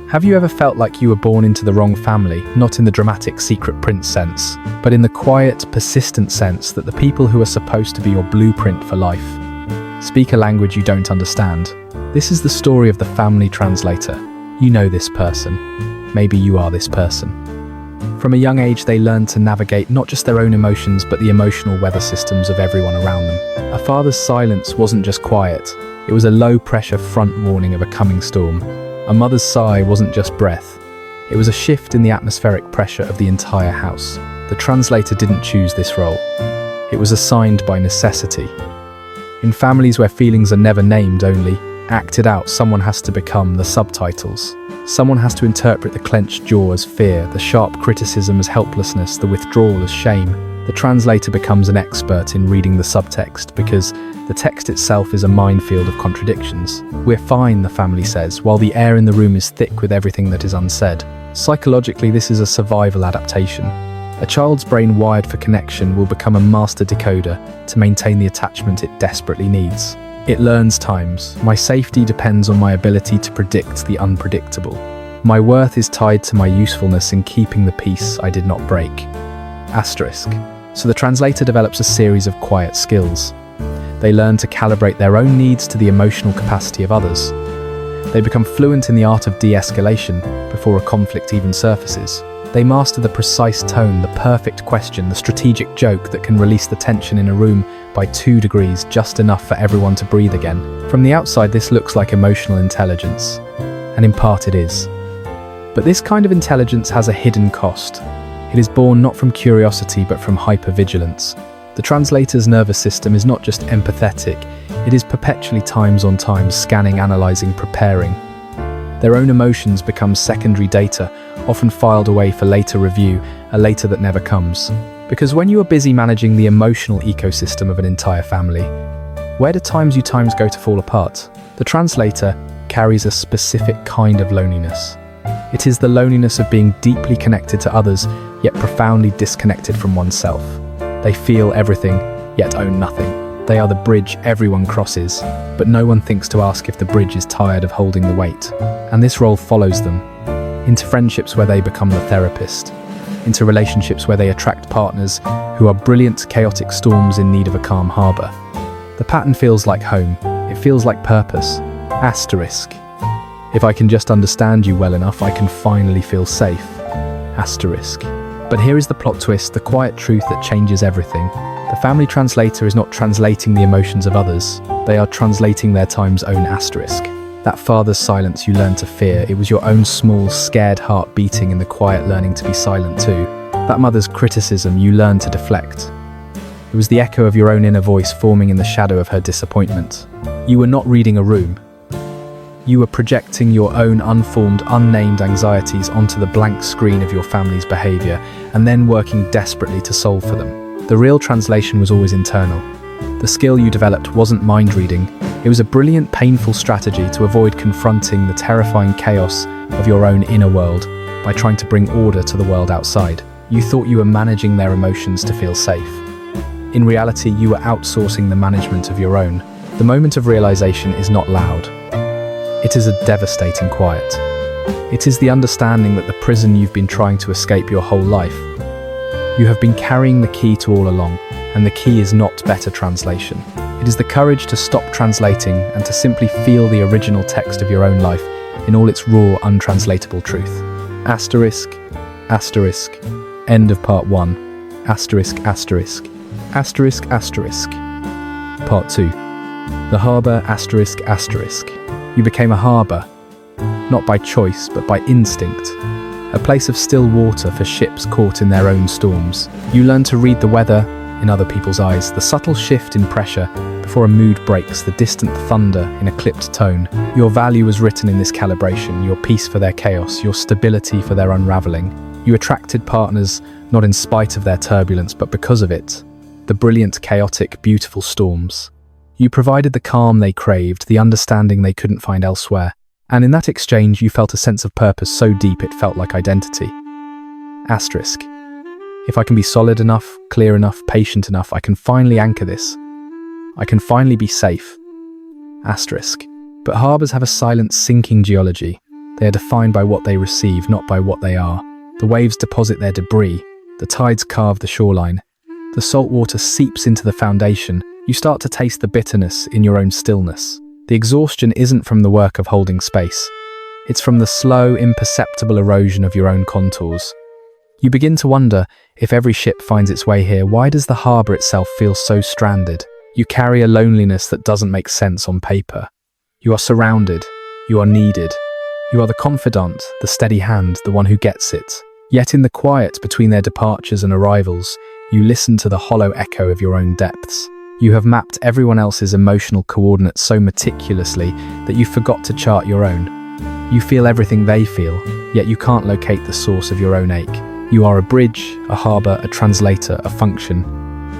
Have you ever felt like you were born into the wrong family, not in the dramatic secret prince sense, but in the quiet, persistent sense that the people who are supposed to be your blueprint for life speak a language you don't understand? This is the story of the family translator. You know this person. Maybe you are this person. From a young age, they learn to navigate not just their own emotions, but the emotional weather systems of everyone around them. A father's silence wasn't just quiet. It was a low-pressure front warning of a coming storm. A mother's sigh wasn't just breath. It was a shift in the atmospheric pressure of the entire house. The translator didn't choose this role. It was assigned by necessity. In families where feelings are never named, only acted out, someone has to become the subtitles. Someone has to interpret the clenched jaw as fear, the sharp criticism as helplessness, the withdrawal as shame. The translator becomes an expert in reading the subtext because the text itself is a minefield of contradictions. We're fine, the family says, while the air in the room is thick with everything that is unsaid. Psychologically, this is a survival adaptation. A child's brain wired for connection will become a master decoder to maintain the attachment it desperately needs. It learns times. My safety depends on my ability to predict the unpredictable. My worth is tied to my usefulness in keeping the peace I did not break. Asterisk. So the translator develops a series of quiet skills. They learn to calibrate their own needs to the emotional capacity of others. They become fluent in the art of de-escalation before a conflict even surfaces. They master the precise tone, the perfect question, the strategic joke that can release the tension in a room by 2 degrees, just enough for everyone to breathe again. From the outside, this looks like emotional intelligence, and in part it is. But this kind of intelligence has a hidden cost. It is born not from curiosity, but from hypervigilance. The translator's nervous system is not just empathetic, it is perpetually times on times scanning, analyzing, preparing. Their own emotions become secondary data, often filed away for later review, a later that never comes. Because when you are busy managing the emotional ecosystem of an entire family, where do times go to fall apart? The translator carries a specific kind of loneliness. It is the loneliness of being deeply connected to others, yet profoundly disconnected from oneself. They feel everything, yet own nothing. They are the bridge everyone crosses, but no one thinks to ask if the bridge is tired of holding the weight. And this role follows them into friendships where they become the therapist, into relationships where they attract partners who are brilliant, chaotic storms in need of a calm harbor. The pattern feels like home. It feels like purpose. Asterisk. If I can just understand you well enough, I can finally feel safe. Asterisk. But here is the plot twist, the quiet truth that changes everything. The family translator is not translating the emotions of others. They are translating their time's own asterisk. That father's silence you learned to fear, it was your own small, scared heart beating in the quiet, learning to be silent too. That mother's criticism you learned to deflect. It was the echo of your own inner voice forming in the shadow of her disappointment. You were not reading a room. You were projecting your own unformed, unnamed anxieties onto the blank screen of your family's behavior, and then working desperately to solve for them. The real translation was always internal. The skill you developed wasn't mind reading. It was a brilliant, painful strategy to avoid confronting the terrifying chaos of your own inner world by trying to bring order to the world outside. You thought you were managing their emotions to feel safe. In reality, you were outsourcing the management of your own. The moment of realization is not loud. It is a devastating quiet. It is the understanding that the prison you've been trying to escape your whole life. You have been carrying the key to all along, and the key is not better translation. It is the courage to stop translating and to simply feel the original text of your own life in all its raw, untranslatable truth. Asterisk, asterisk, end of part 1. Asterisk, asterisk, asterisk, asterisk. Part 2. The harbour, asterisk, asterisk. You became a harbour, not by choice, but by instinct. A place of still water for ships caught in their own storms. You learned to read the weather in other people's eyes, the subtle shift in pressure before a mood breaks, the distant thunder in a clipped tone. Your value was written in this calibration, your peace for their chaos, your stability for their unravelling. You attracted partners not in spite of their turbulence, but because of it. The brilliant, chaotic, beautiful storms. You provided the calm they craved, the understanding they couldn't find elsewhere. And in that exchange, you felt a sense of purpose so deep it felt like identity. Asterisk. If I can be solid enough, clear enough, patient enough, I can finally anchor this. I can finally be safe. Asterisk. But harbours have a silent, sinking geology. They are defined by what they receive, not by what they are. The waves deposit their debris. The tides carve the shoreline. The salt water seeps into the foundation. You start to taste the bitterness in your own stillness. The exhaustion isn't from the work of holding space. It's from the slow, imperceptible erosion of your own contours. You begin to wonder, if every ship finds its way here, why does the harbour itself feel so stranded? You carry a loneliness that doesn't make sense on paper. You are surrounded. You are needed. You are the confidant, the steady hand, the one who gets it. Yet in the quiet between their departures and arrivals, you listen to the hollow echo of your own depths. You have mapped everyone else's emotional coordinates so meticulously that you forgot to chart your own. You feel everything they feel, yet you can't locate the source of your own ache. You are a bridge, a harbour, a translator, a function.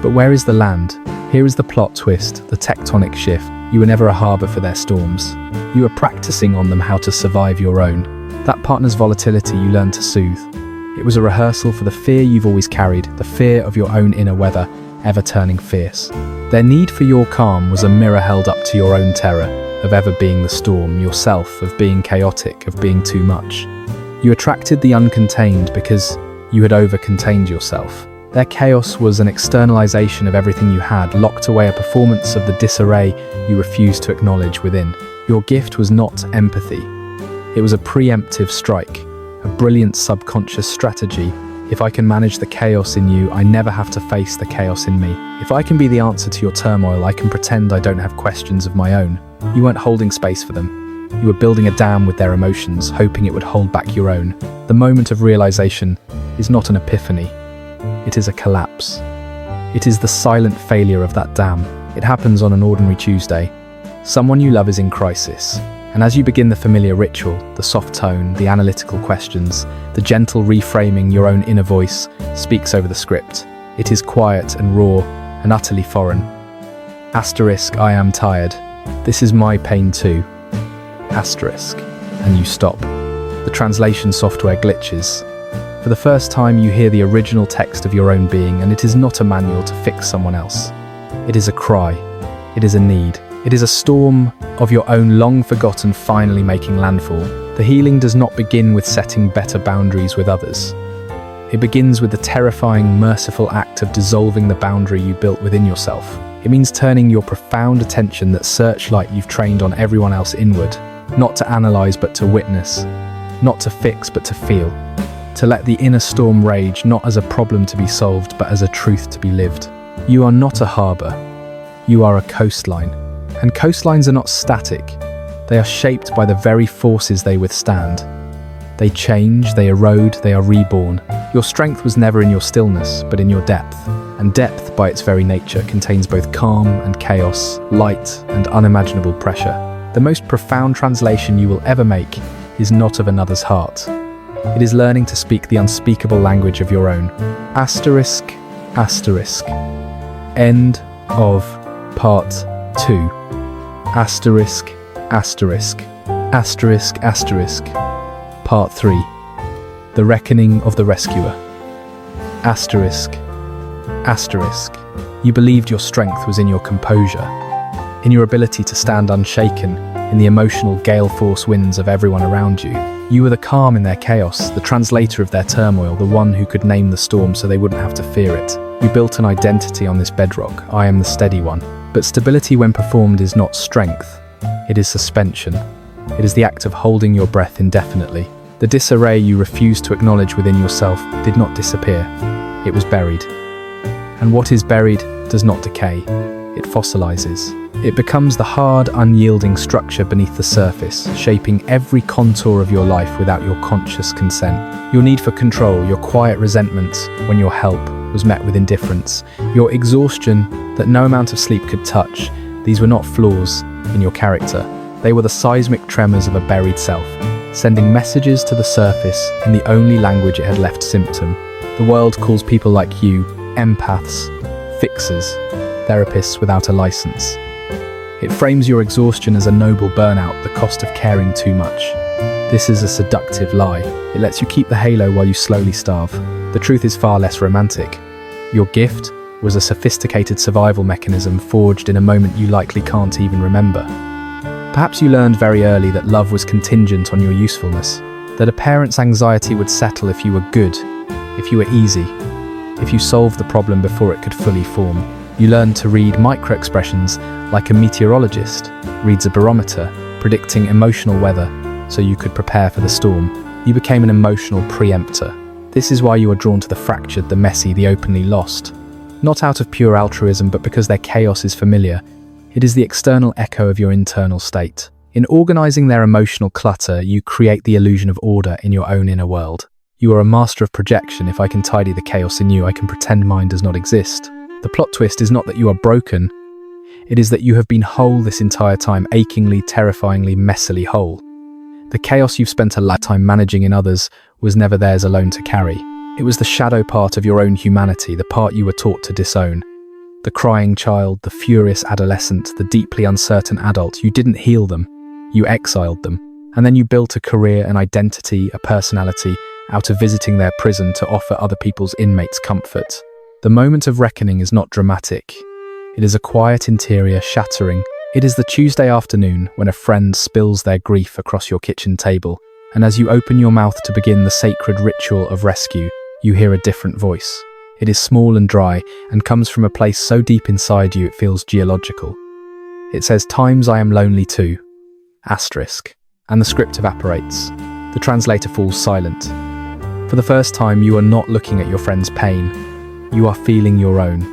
But where is the land? Here is the plot twist, the tectonic shift. You were never a harbour for their storms. You were practicing on them how to survive your own. That partner's volatility you learned to soothe. It was a rehearsal for the fear you've always carried, the fear of your own inner weather, ever turning fierce. Their need for your calm was a mirror held up to your own terror, of ever being the storm, yourself, of being chaotic, of being too much. You attracted the uncontained because you had over-contained yourself. Their chaos was an externalization of everything you had, locked away, a performance of the disarray you refused to acknowledge within. Your gift was not empathy. It was a preemptive strike, a brilliant subconscious strategy. If I can manage the chaos in you, I never have to face the chaos in me. If I can be the answer to your turmoil, I can pretend I don't have questions of my own. You weren't holding space for them. You were building a dam with their emotions, hoping it would hold back your own. The moment of realization is not an epiphany. It is a collapse. It is the silent failure of that dam. It happens on an ordinary Tuesday. Someone you love is in crisis. And as you begin the familiar ritual, the soft tone, the analytical questions, the gentle reframing, your own inner voice speaks over the script. It is quiet and raw and utterly foreign. Asterisk, I am tired. This is my pain too. Asterisk. And you stop. The translation software glitches. For the first time, you hear the original text of your own being, and it is not a manual to fix someone else. It is a cry. It is a need. It is a storm of your own long-forgotten finally making landfall. The healing does not begin with setting better boundaries with others. It begins with the terrifying, merciful act of dissolving the boundary you built within yourself. It means turning your profound attention, that searchlight you've trained on everyone else, inward. Not to analyze, but to witness. Not to fix, but to feel. To let the inner storm rage, not as a problem to be solved, but as a truth to be lived. You are not a harbour. You are a coastline. And coastlines are not static. They are shaped by the very forces they withstand. They change, they erode, they are reborn. Your strength was never in your stillness, but in your depth. And depth, by its very nature, contains both calm and chaos, light and unimaginable pressure. The most profound translation you will ever make is not of another's heart. It is learning to speak the unspeakable language of your own. Asterisk, asterisk. End of part 2. Asterisk, asterisk. Asterisk, asterisk. Part 3. The Reckoning of the Rescuer. Asterisk, asterisk. You believed your strength was in your composure, in your ability to stand unshaken in the emotional gale force winds of everyone around you. You were the calm in their chaos, the translator of their turmoil, the one who could name the storm so they wouldn't have to fear it. You built an identity on this bedrock. I am the steady one. But stability, when performed, is not strength. It is suspension. It is the act of holding your breath indefinitely. The disarray you refused to acknowledge within yourself did not disappear. It was buried. And what is buried does not decay. It fossilizes. It becomes the hard, unyielding structure beneath the surface, shaping every contour of your life without your conscious consent. Your need for control, your quiet resentment when your help was met with indifference, your exhaustion that no amount of sleep could touch, these were not flaws in your character. They were the seismic tremors of a buried self, sending messages to the surface in the only language it had left symptom. The world calls people like you empaths, fixers, therapists without a license. It frames your exhaustion as a noble burnout, the cost of caring too much. This is a seductive lie. It lets you keep the halo while you slowly starve. The truth is far less romantic. Your gift was a sophisticated survival mechanism forged in a moment you likely can't even remember. Perhaps you learned very early that love was contingent on your usefulness, that a parent's anxiety would settle if you were good, if you were easy, if you solved the problem before it could fully form. You learned to read micro-expressions like a meteorologist reads a barometer, predicting emotional weather so you could prepare for the storm. You became an emotional preempter. This is why you are drawn to the fractured, the messy, the openly lost. Not out of pure altruism, but because their chaos is familiar. It is the external echo of your internal state. In organizing their emotional clutter, you create the illusion of order in your own inner world. You are a master of projection. If I can tidy the chaos in you, I can pretend mine does not exist. The plot twist is not that you are broken. It is that you have been whole this entire time, achingly, terrifyingly, messily whole. The chaos you've spent a lifetime managing in others was never theirs alone to carry. It was the shadow part of your own humanity, the part you were taught to disown. The crying child, the furious adolescent, the deeply uncertain adult. You didn't heal them, you exiled them. And then you built a career, an identity, a personality out of visiting their prison to offer other people's inmates comfort. The moment of reckoning is not dramatic. It is a quiet interior shattering. It is the Tuesday afternoon when a friend spills their grief across your kitchen table, and as you open your mouth to begin the sacred ritual of rescue, you hear a different voice. It is small and dry, and comes from a place so deep inside you it feels geological. It says, "Times I am lonely too." Asterisk. And the script evaporates. The translator falls silent. For the first time, you are not looking at your friend's pain. You are feeling your own.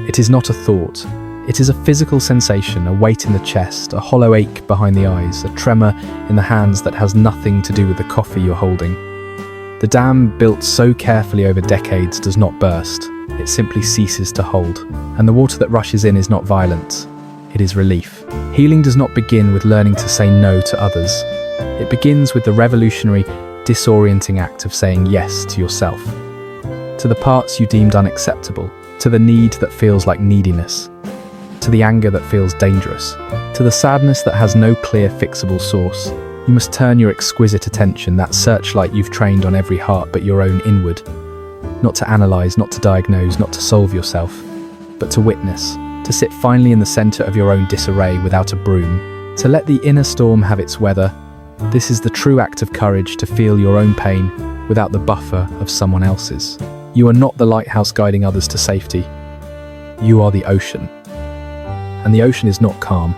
It is not a thought. It is a physical sensation, a weight in the chest, a hollow ache behind the eyes, a tremor in the hands that has nothing to do with the coffee you're holding. The dam, built so carefully over decades, does not burst. It simply ceases to hold. And the water that rushes in is not violence. It is relief. Healing does not begin with learning to say no to others. It begins with the revolutionary, disorienting act of saying yes to yourself. To the parts you deemed unacceptable, to the need that feels like neediness, to the anger that feels dangerous, to the sadness that has no clear fixable source. You must turn your exquisite attention, that searchlight you've trained on every heart but your own inward. Not to analyze, not to diagnose, not to solve yourself, but to witness, to sit finally in the center of your own disarray without a broom, to let the inner storm have its weather. This is the true act of courage, to feel your own pain without the buffer of someone else's. You are not the lighthouse guiding others to safety. You are the ocean. And the ocean is not calm.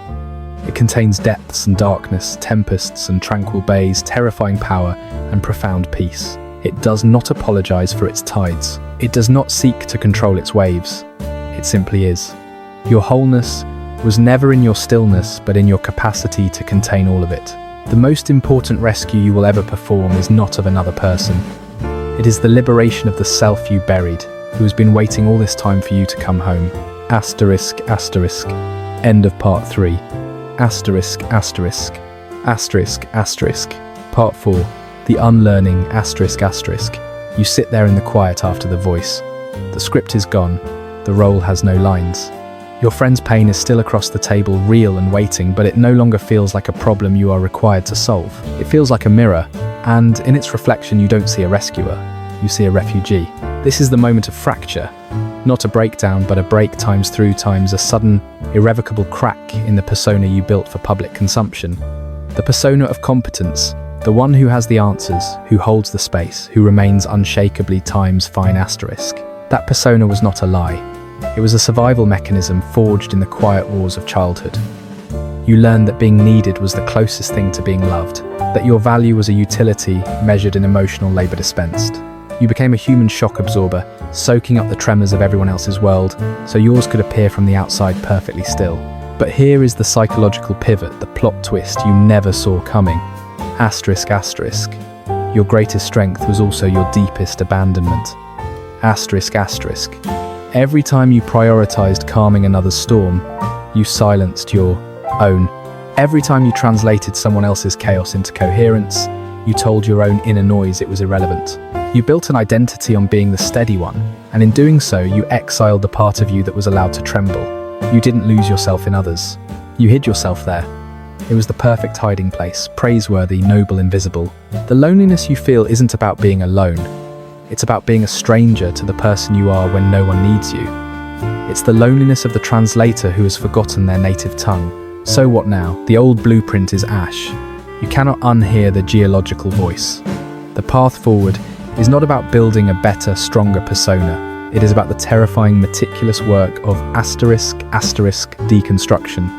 It contains depths and darkness, tempests and tranquil bays, terrifying power and profound peace. It does not apologize for its tides. It does not seek to control its waves. It simply is. Your wholeness was never in your stillness, but in your capacity to contain all of it. The most important rescue you will ever perform is not of another person. It is the liberation of the self you buried, who has been waiting all this time for you to come home. Asterisk, asterisk. End of part 3. Asterisk, asterisk. Asterisk, asterisk. Part 4. The unlearning, asterisk, asterisk. You sit there in the quiet after the voice. The script is gone. The role has no lines. Your friend's pain is still across the table, real and waiting, but it no longer feels like a problem you are required to solve. It feels like a mirror, and in its reflection you don't see a rescuer. You see a refugee. This is the moment of fracture. Not a breakdown, but a break times through times, a sudden, irrevocable crack in the persona you built for public consumption. The persona of competence, the one who has the answers, who holds the space, who remains unshakably times fine asterisk. That persona was not a lie. It was a survival mechanism forged in the quiet wars of childhood. You learned that being needed was the closest thing to being loved, that your value was a utility measured in emotional labor dispensed. You became a human shock absorber, soaking up the tremors of everyone else's world, so yours could appear from the outside perfectly still. But here is the psychological pivot, the plot twist you never saw coming. Asterisk, asterisk. Your greatest strength was also your deepest abandonment. Asterisk, asterisk. Every time you prioritized calming another's storm, you silenced your own. Every time you translated someone else's chaos into coherence, you told your own inner noise it was irrelevant. You built an identity on being the steady one, and in doing so, you exiled the part of you that was allowed to tremble. You didn't lose yourself in others. You hid yourself there. It was the perfect hiding place, praiseworthy, noble, invisible. The loneliness you feel isn't about being alone. It's about being a stranger to the person you are when no one needs you. It's the loneliness of the translator who has forgotten their native tongue, So what now? The old blueprint is ash. You cannot unhear the geological voice. The path forward is not about building a better, stronger persona. It is about the terrifying, meticulous work of deconstruction.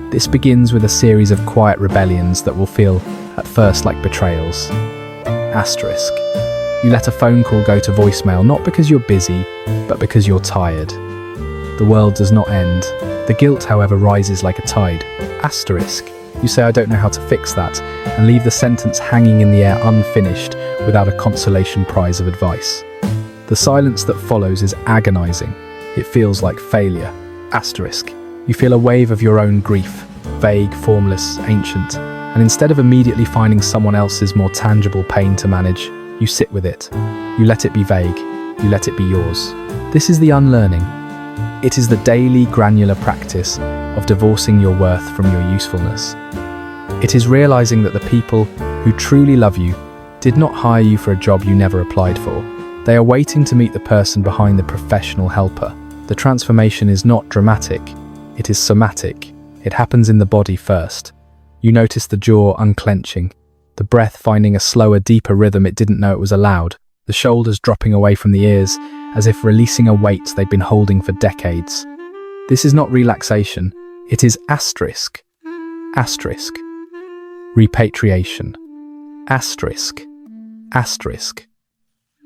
This begins with a series of quiet rebellions that will feel, at first, like betrayals. You let a phone call go to voicemail not because you're busy, but because you're tired. The world does not end. The guilt, however, rises like a tide. You say, I don't know how to fix that, and leave the sentence hanging in the air unfinished without a consolation prize of advice. The silence that follows is agonizing. It feels like failure. You feel a wave of your own grief, vague, formless, ancient, and instead of immediately finding someone else's more tangible pain to manage, you sit with it. You let it be vague. You let it be yours. This is the unlearning. It is the daily, granular practice of divorcing your worth from your usefulness. It is realizing that the people who truly love you did not hire you for a job you never applied for. They are waiting to meet the person behind the professional helper. The transformation is not dramatic, it is somatic. It happens in the body first. You notice the jaw unclenching, the breath finding a slower, deeper rhythm it didn't know it was allowed, the shoulders dropping away from the ears as if releasing a weight they'd been holding for decades. This is not relaxation, it is repatriation.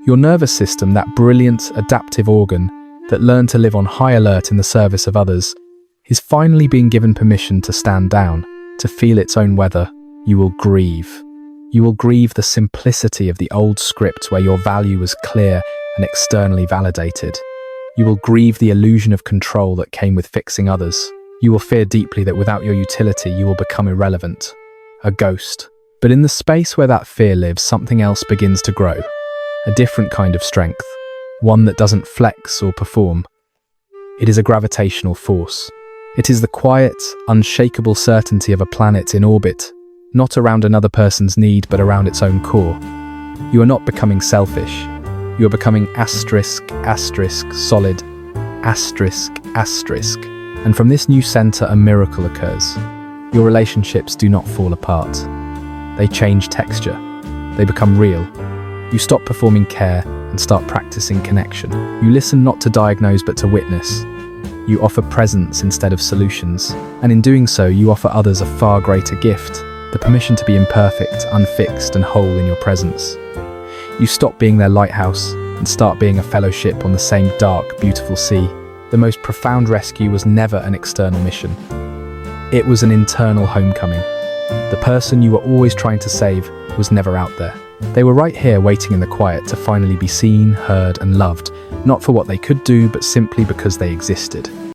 Your nervous system, that brilliant, adaptive organ that learned to live on high alert in the service of others, is finally being given permission to stand down, to feel its own weather. You will grieve. You will grieve the simplicity of the old script where your value was clear and externally validated. You will grieve the illusion of control that came with fixing others. You will fear deeply that without your utility you will become irrelevant, a ghost. But in the space where that fear lives, something else begins to grow. A different kind of strength, one that doesn't flex or perform. It is a gravitational force. It is the quiet, unshakable certainty of a planet in orbit, not around another person's need, but around its own core. You are not becoming selfish. You are becoming solid, and from this new center, a miracle occurs. Your relationships do not fall apart. They change texture. They become real. You stop performing care and start practicing connection. You listen not to diagnose, but to witness. You offer presence instead of solutions, and in doing so, you offer others a far greater gift, the permission to be imperfect, unfixed, and whole in your presence. You stop being their lighthouse and start being a fellowship on the same dark, beautiful sea. The most profound rescue was never an external mission. It was an internal homecoming. The person you were always trying to save was never out there. They were right here waiting in the quiet to finally be seen, heard, and loved, not for what they could do, but simply because they existed.